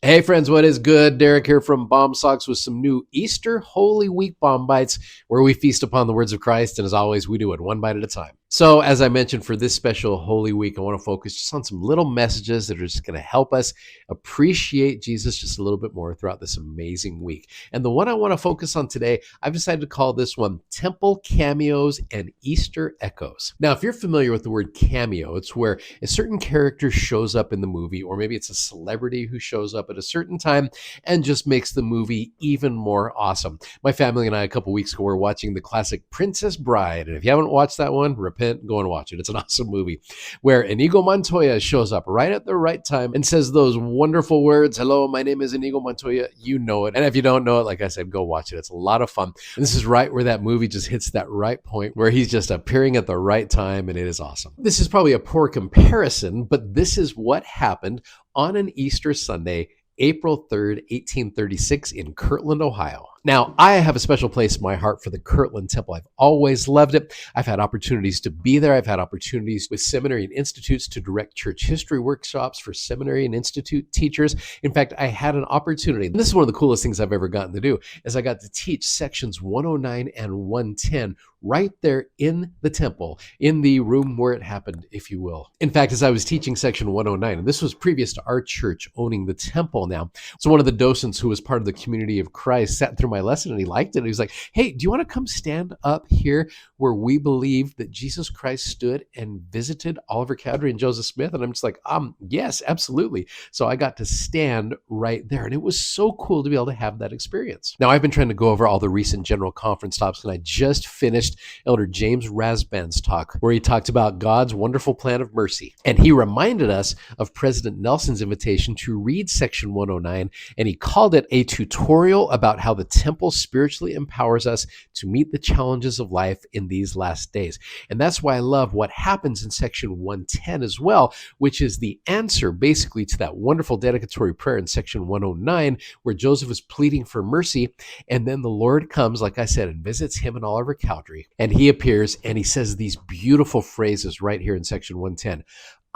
Hey friends, what is good? Derek here from Bomb Socks with some new Easter Holy Week Bomb Bites, where we feast upon the words of Christ, and as always, we do it one bite at a time. So, as I mentioned, for this special Holy Week, I want to focus just on some little messages that are just going to help us appreciate Jesus just a little bit more throughout this amazing week. And the one I want to focus on today, I've decided to call this one Temple Cameos and Easter Echoes. Now, if you're familiar with the word cameo, it's where a certain character shows up in the movie, or maybe it's a celebrity who shows up at a certain time and just makes the movie even more awesome. My family and I, a couple weeks ago, were watching the classic Princess Bride. And if you haven't watched that one, repent, go and watch it. It's an awesome movie where Inigo Montoya shows up right at the right time and says those wonderful words, "Hello, my name is Inigo Montoya." You know it. And if you don't know it, like I said, go watch it. It's a lot of fun. And this is right where that movie just hits that right point where he's just appearing at the right time, and it is awesome. This is probably a poor comparison, but this is what happened on an Easter Sunday, April 3rd, 1836 in Kirtland, Ohio. Now, I have a special place in my heart for the Kirtland Temple. I've always loved it. I've had opportunities to be there. I've had opportunities with seminary and institutes to direct church history workshops for seminary and institute teachers. In fact, I had an opportunity, and this is one of the coolest things I've ever gotten to do, is I got to teach sections 109 and 110 right there in the temple, in the room where it happened, if you will. In fact, as I was teaching section 109, and this was previous to our church owning the temple now, so one of the docents who was part of the community of Christ sat through my lesson and he liked it. He was like, "Hey, do you want to come stand up here where we believe that Jesus Christ stood and visited Oliver Cowdery and Joseph Smith?" And I'm just like, yes, absolutely. So I got to stand right there, and it was so cool to be able to have that experience. Now, I've been trying to go over all the recent general conference topics, and I just finished Elder James Rasband's talk where he talked about God's wonderful plan of mercy. And he reminded us of President Nelson's invitation to read section 109, and he called it a tutorial about how the temple spiritually empowers us to meet the challenges of life in these last days. And that's why I love what happens in section 110 as well, which is the answer basically to that wonderful dedicatory prayer in section 109, where Joseph is pleading for mercy. And then the Lord comes, like I said, and visits him and Oliver Cowdery. And he appears and he says these beautiful phrases right here in section 110.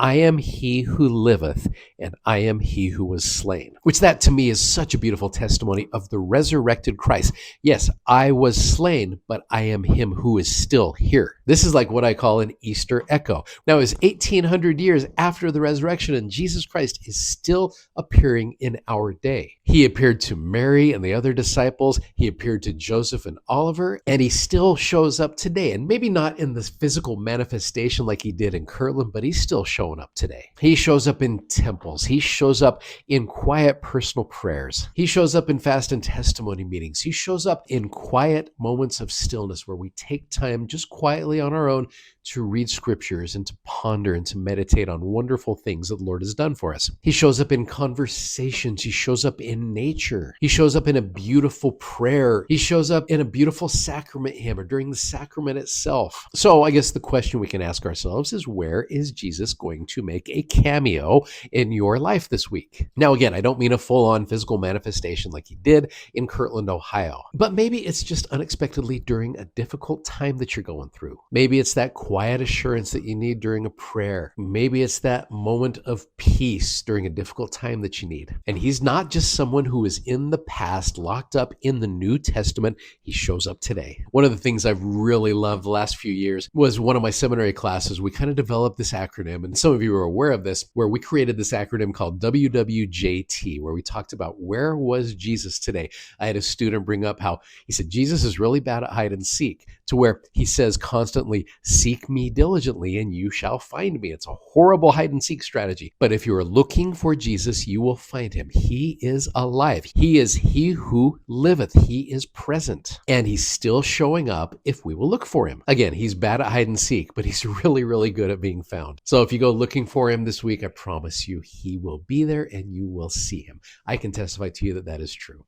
"I am he who liveth, and I am he who was slain," which that to me is such a beautiful testimony of the resurrected Christ. Yes, I was slain, but I am him who is still here. This is like what I call an Easter echo. Now, it's 1800 years after the resurrection, and Jesus Christ is still appearing in our day. He appeared to Mary and the other disciples. He appeared to Joseph and Oliver, and he still shows up today. And maybe not in the physical manifestation like he did in Kirtland, but he's still showing up today. He shows up in temples. He shows up in quiet personal prayers. He shows up in fast and testimony meetings. He shows up in quiet moments of stillness where we take time just quietly on our own to read scriptures and to ponder and to meditate on wonderful things that the Lord has done for us. He shows up in conversations. He shows up in nature. He shows up in a beautiful prayer. He shows up in a beautiful sacrament hymn or during the sacrament itself. So I guess the question we can ask ourselves is, where is Jesus going to make a cameo in your life this week? Now, again, I don't mean a full-on physical manifestation like he did in Kirtland, Ohio, but maybe it's just unexpectedly during a difficult time that you're going through. Maybe it's that quiet assurance that you need during a prayer. Maybe it's that moment of peace during a difficult time that you need. And he's not just someone who is in the past, locked up in the New Testament. He shows up today. One of the things I've really loved the last few years was one of my seminary classes. We kind of developed this acronym, and some of you are aware of this, where we created this acronym called WWJT, where we talked about where was Jesus today. I had a student bring up how he said, Jesus is really bad at hide and seek, to where he says constantly, "Seek me diligently and you shall find me." It's a horrible hide and seek strategy. But if you are looking for Jesus, you will find him. He is alive. He is he who liveth. He is present. And he's still showing up if we will look for him. Again, he's bad at hide and seek, but he's really, really good at being found. So if you go looking for him this week, I promise you, he will be there and you will see him. I can testify to you that that is true.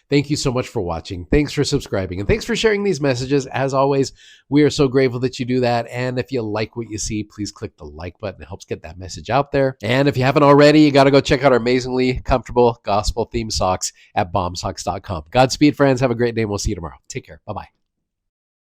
Thank you so much for watching. Thanks for subscribing, and thanks for sharing these messages. As always, we are so grateful that you do that. And if you like what you see, please click the like button. It helps get that message out there. And if you haven't already, you got to go check out our amazingly comfortable gospel themed socks at bombsocks.com. Godspeed, friends. Have a great day, and we'll see you tomorrow. Take care. Bye-bye.